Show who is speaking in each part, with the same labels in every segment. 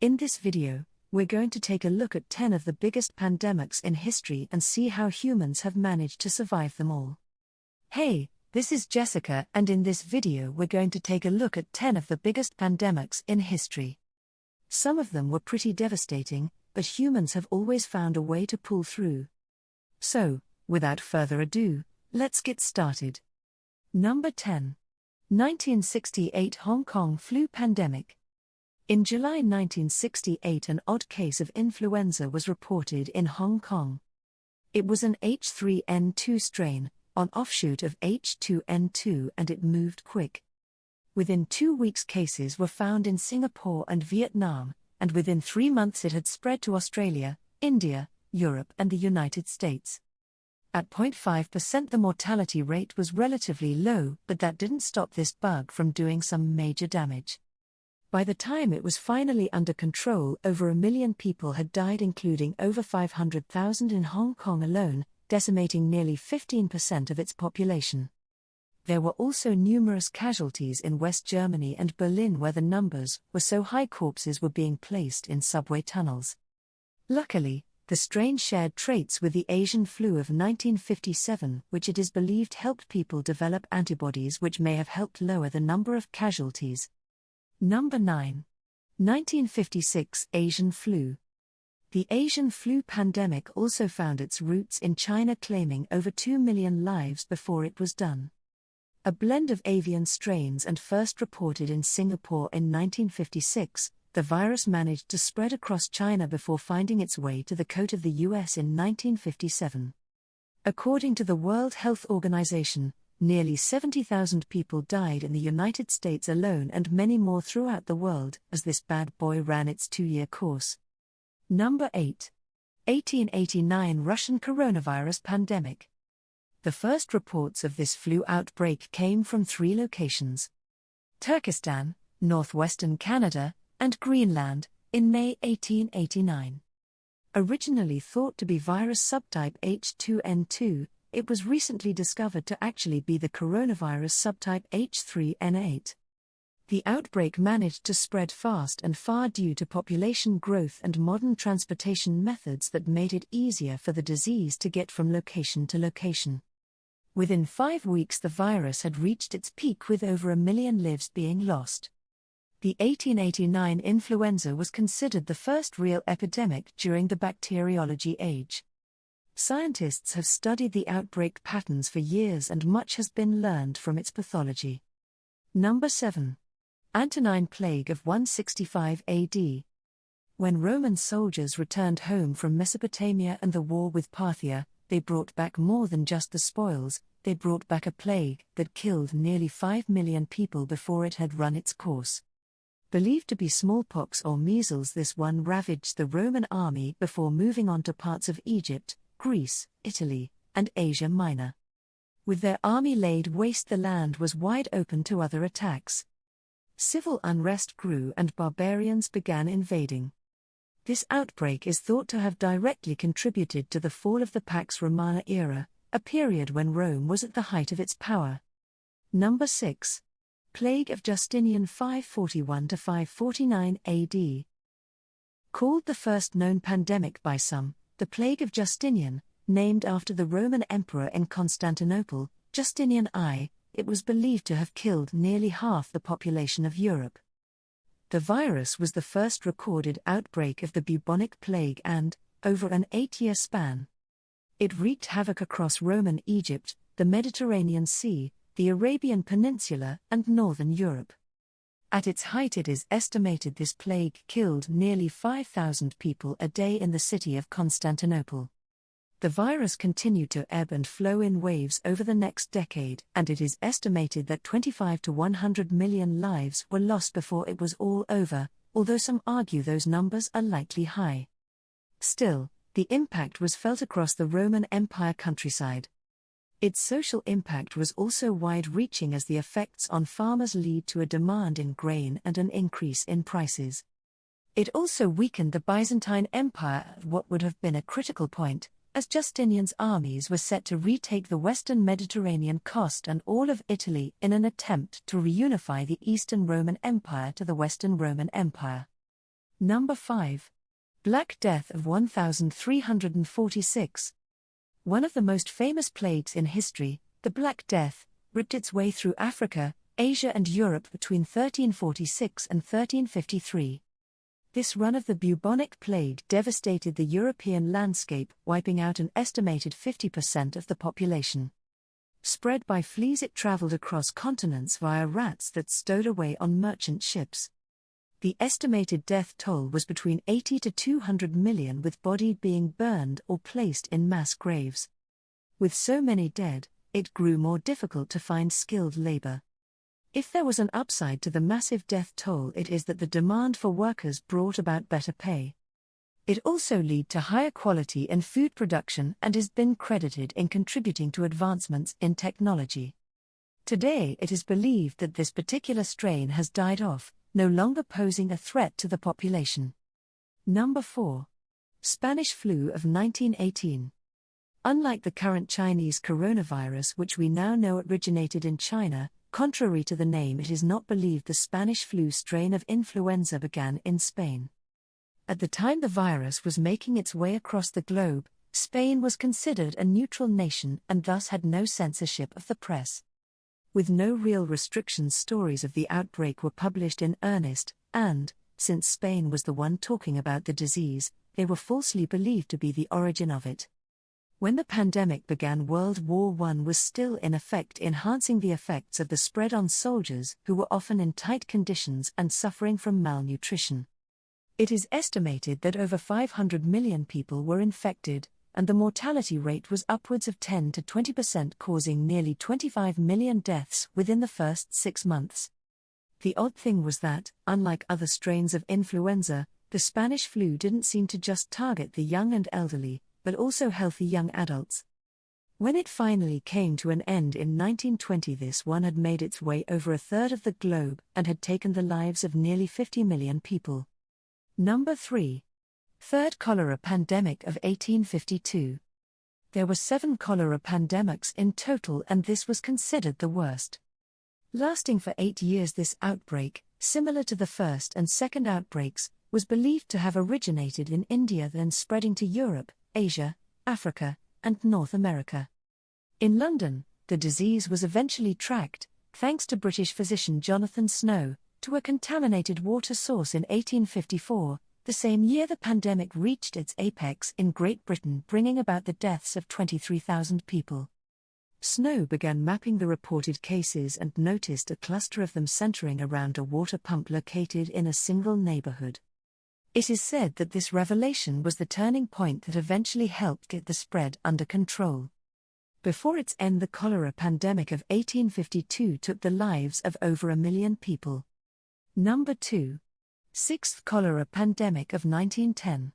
Speaker 1: In this video, we're going to take a look at 10 of the biggest pandemics in history and see how humans have managed to survive them all. Hey, this is Jessica, and in this video we're going to take a look at 10 of the biggest pandemics in history. Some of them were pretty devastating, but humans have always found a way to pull through. So, without further ado, let's get started. Number 10. 1968 Hong Kong flu pandemic. In July 1968, an odd case of influenza was reported in Hong Kong. It was an H3N2 strain, an offshoot of H2N2, and it moved quick. Within 2 weeks, cases were found in Singapore and Vietnam, and within 3 months it had spread to Australia, India, Europe, and the United States. At 0.5%, the mortality rate was relatively low, but that didn't stop this bug from doing some major damage. By the time it was finally under control, over 1 million people had died, including over 500,000 in Hong Kong alone, decimating nearly 15% of its population. There were also numerous casualties in West Germany and Berlin, where the numbers were so high corpses were being placed in subway tunnels. Luckily, the strain shared traits with the Asian flu of 1957, which it is believed helped people develop antibodies which may have helped lower the number of casualties. Number 9. 1956 Asian flu. The Asian flu pandemic also found its roots in China, claiming over 2 million lives before it was done. A blend of avian strains, and first reported in Singapore in 1956, the virus managed to spread across China before finding its way to the coast of the US in 1957. According to the World Health Organization, nearly 70,000 people died in the United States alone, and many more throughout the world, as this bad boy ran its 2-year course. Number 8. 1889 Russian coronavirus pandemic. The first reports of this flu outbreak came from 3 locations: Turkestan, northwestern Canada, and Greenland, in May 1889. Originally thought to be virus subtype H2N2, it was recently discovered to actually be the coronavirus subtype H3N8. The outbreak managed to spread fast and far due to population growth and modern transportation methods that made it easier for the disease to get from location to location. Within 5 weeks, the virus had reached its peak, with over 1 million lives being lost. The 1889 influenza was considered the first real epidemic during the bacteriology age. Scientists have studied the outbreak patterns for years, and much has been learned from its pathology. Number 7. Antonine Plague of 165 AD. When Roman soldiers returned home from Mesopotamia and the war with Parthia, they brought back more than just the spoils. They brought back a plague that killed nearly 5 million people before it had run its course. Believed to be smallpox or measles, this one ravaged the Roman army before moving on to parts of Egypt, Greece, Italy, and Asia Minor. With their army laid waste, the land was wide open to other attacks. Civil unrest grew and barbarians began invading. This outbreak is thought to have directly contributed to the fall of the Pax Romana era, a period when Rome was at the height of its power. Number 6. Plague of Justinian 541 to 549 AD. Called the first known pandemic by some, the Plague of Justinian, named after the Roman emperor in Constantinople, Justinian I, it was believed to have killed nearly half the population of Europe. The virus was the first recorded outbreak of the bubonic plague and, over an 8-year span, it wreaked havoc across Roman Egypt, the Mediterranean Sea, the Arabian Peninsula, and northern Europe. At its height, it is estimated this plague killed nearly 5,000 people a day in the city of Constantinople. The virus continued to ebb and flow in waves over the next decade, and it is estimated that 25 to 100 million lives were lost before it was all over, although some argue those numbers are likely high. Still, the impact was felt across the Roman Empire countryside. Its social impact was also wide-reaching, as the effects on farmers lead to a demand in grain and an increase in prices. It also weakened the Byzantine Empire at what would have been a critical point, as Justinian's armies were set to retake the western Mediterranean coast and all of Italy in an attempt to reunify the Eastern Roman Empire to the Western Roman Empire. Number 5. Black Death of 1346. One of the most famous plagues in history, the Black Death, ripped its way through Africa, Asia and Europe between 1346 and 1353. This run of the bubonic plague devastated the European landscape, wiping out an estimated 50% of the population. Spread by fleas, it traveled across continents via rats that stowed away on merchant ships. The estimated death toll was between 80 to 200 million, with bodies being burned or placed in mass graves. With so many dead, it grew more difficult to find skilled labor. If there was an upside to the massive death toll, it is that the demand for workers brought about better pay. It also led to higher quality in food production and has been credited in contributing to advancements in technology. Today it is believed that this particular strain has died off, no longer posing a threat to the population. Number 4. Spanish flu of 1918. Unlike the current Chinese coronavirus, which we now know originated in China, contrary to the name, it is not believed the Spanish flu strain of influenza began in Spain. At the time the virus was making its way across the globe, Spain was considered a neutral nation and thus had no censorship of the press. With no real restrictions, stories of the outbreak were published in earnest, and, since Spain was the one talking about the disease, they were falsely believed to be the origin of it. When the pandemic began, World War I was still in effect, enhancing the effects of the spread on soldiers who were often in tight conditions and suffering from malnutrition. It is estimated that over 500 million people were infected, and the mortality rate was upwards of 10 to 20%, causing nearly 25 million deaths within the first 6 months. The odd thing was that, unlike other strains of influenza, the Spanish flu didn't seem to just target the young and elderly, but also healthy young adults. When it finally came to an end in 1920, this one had made its way over a third of the globe and had taken the lives of nearly 50 million people. Number 3. Third cholera pandemic of 1852. There were 7 cholera pandemics in total, and this was considered the worst. Lasting for 8 years, this outbreak, similar to the first and second outbreaks, was believed to have originated in India, then spreading to Europe, Asia, Africa, and North America. In London, the disease was eventually tracked, thanks to British physician Jonathan Snow, to a contaminated water source in 1854, the same year the pandemic reached its apex in Great Britain, bringing about the deaths of 23,000 people. Snow began mapping the reported cases and noticed a cluster of them centering around a water pump located in a single neighborhood. It is said that this revelation was the turning point that eventually helped get the spread under control. Before its end, the cholera pandemic of 1852 took the lives of over 1 million people. Number 2. Sixth cholera pandemic of 1910.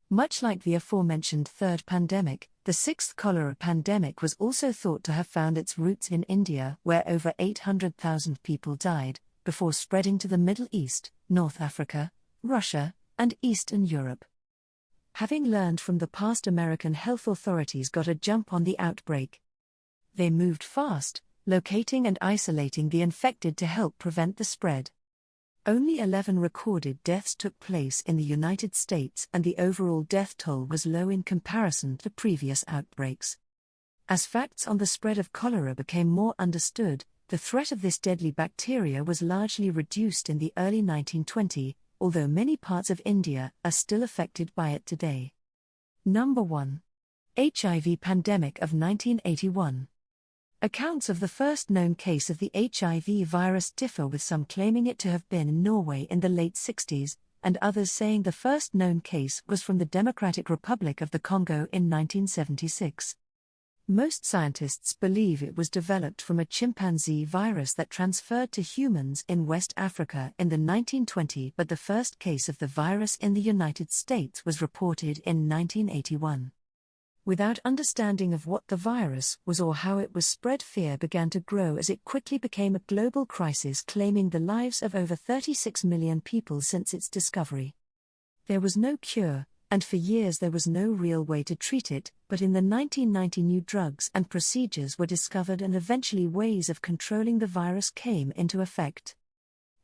Speaker 1: Much like the aforementioned third pandemic, the sixth cholera pandemic was also thought to have found its roots in India, where over 800,000 people died, before spreading to the Middle East, North Africa, Russia, and Eastern Europe. Having learned from the past, American health authorities got a jump on the outbreak. They moved fast, locating and isolating the infected to help prevent the spread. Only 11 recorded deaths took place in the United States, and the overall death toll was low in comparison to previous outbreaks. As facts on the spread of cholera became more understood, the threat of this deadly bacteria was largely reduced in the early 1920s, although many parts of India are still affected by it today. Number 1. HIV pandemic of 1981. Accounts of the first known case of the HIV virus differ, with some claiming it to have been in Norway in the late 60s, and others saying the first known case was from the Democratic Republic of the Congo in 1976. Most scientists believe it was developed from a chimpanzee virus that transferred to humans in West Africa in the 1920s, but the first case of the virus in the United States was reported in 1981. Without understanding of what the virus was or how it was spread, fear began to grow as it quickly became a global crisis, claiming the lives of over 36 million people since its discovery. There was no cure, and for years there was no real way to treat it, but in the 1990s new drugs and procedures were discovered, and eventually ways of controlling the virus came into effect.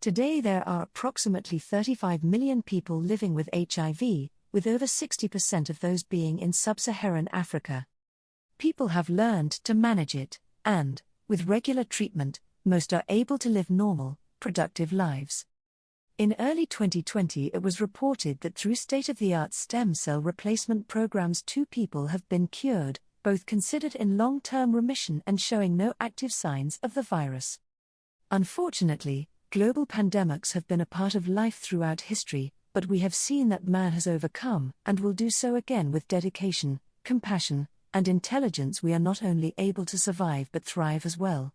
Speaker 1: Today there are approximately 35 million people living with HIV, with over 60% of those being in sub-Saharan Africa. People have learned to manage it, and, with regular treatment, most are able to live normal, productive lives. In early 2020 it was reported that through state-of-the-art stem cell replacement programs 2 people have been cured, both considered in long-term remission and showing no active signs of the virus. Unfortunately, global pandemics have been a part of life throughout history, but we have seen that man has overcome, and will do so again with dedication, compassion, and intelligence. We are not only able to survive but thrive as well.